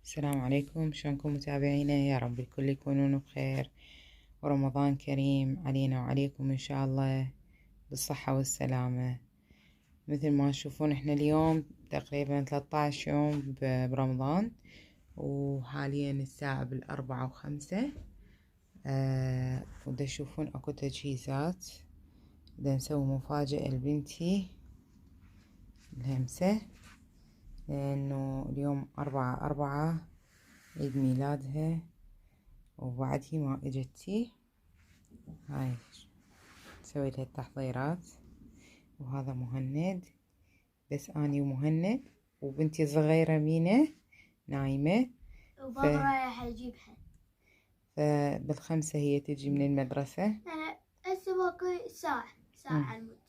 السلام عليكم، شلونكم متابعينا؟ يا رب الكل يكونون بخير، ورمضان كريم علينا وعليكم إن شاء الله بالصحة والسلامة. مثل ما تشوفون احنا اليوم تقريبا 13 يوم برمضان، وحاليا الساعة 4:05. ودا تشوفون اكو تجهيزات، دا نسوي مفاجأة لبنتي الهمسة، لأنه اليوم 4/4 عيد ميلادها، وبعدي ما اجتي. هاي نسوي لها التحضيرات. وهذا مهند، بس اني ومهند وبنتي الصغيرة مينا نايمة، وبابا رايح اجيبها. فبال5 هي تجي من المدرسة. هسه باقي ساعة المدة.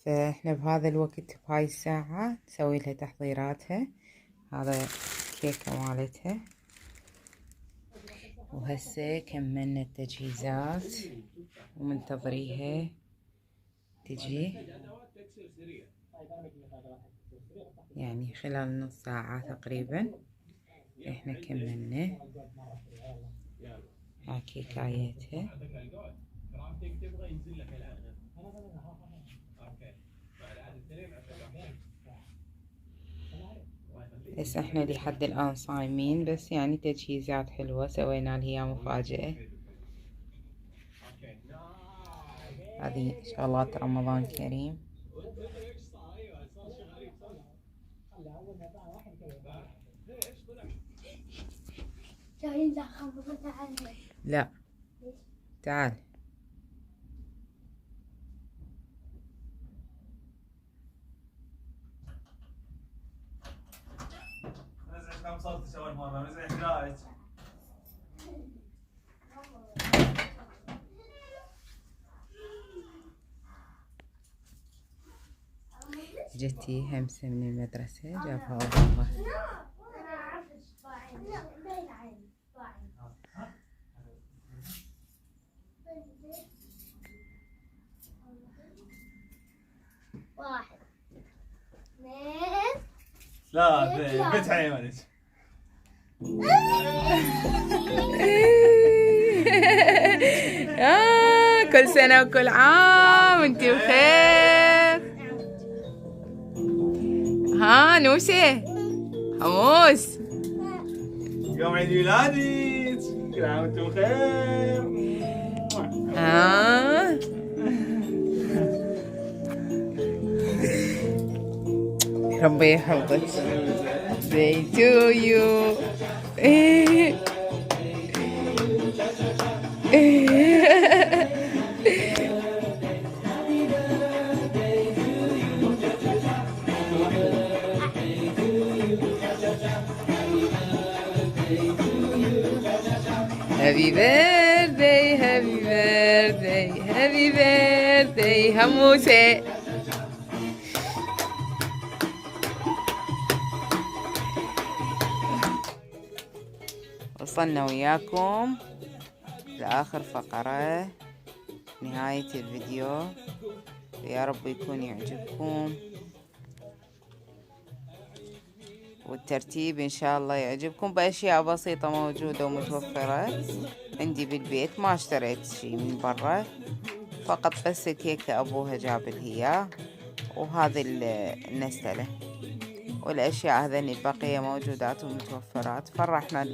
فاحنا بهذا الوقت بهاي الساعة نسوي لها تحضيراتها. هذا كيكة مالتها، وهسه كملنا التجهيزات ومنتظريها تجي، يعني خلال نص ساعة تقريبا احنا كملنا. هاي كيكايتها. بس احنا لحد الآن صايمين، بس يعني تجهيزات حلوة سوينا لها مفاجأة. هذه شغلات رمضان كريم. لا تعال. جتي همسة من المدرسة جابها أبوها. واحد اثنين لا بتعي ولد. كل سنة وكل عام وانتي بخير. ها نوسة حموس، يوم عيد ميلادي، كل عام وانتم بخير. ربي يحفظك. Day to you. Happy birthday, happy birthday, happy birthday هموسة. وصلنا وياكم لآخر فقرة، نهاية الفيديو. يا رب يكون يعجبكم، والترتيب إن شاء الله يعجبكم، بأشياء بسيطة موجودة ومتوفرة عندي بالبيت، ما اشتريت شي من برا، فقط بس الكيكة أبوها جاب لي، وهذه النستلة والأشياء هذين البقية موجودات ومتوفرات. فرحنا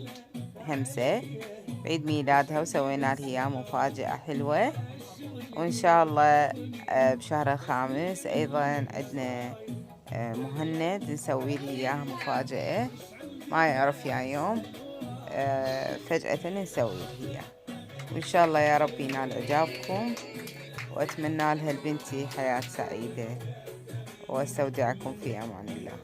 همسة بعيد ميلادها وسوينا لها مفاجأة حلوة، وإن شاء الله بشهر 5 أيضا عندنا مهند نسوي له إياها مفاجأة، ما يعرف يا يوم، فجأة نسوي له إياها. وإن شاء الله يا رب ينال إعجابكم، وأتمنى لها لبنتي حياة سعيدة، واستودعكم في أمان الله.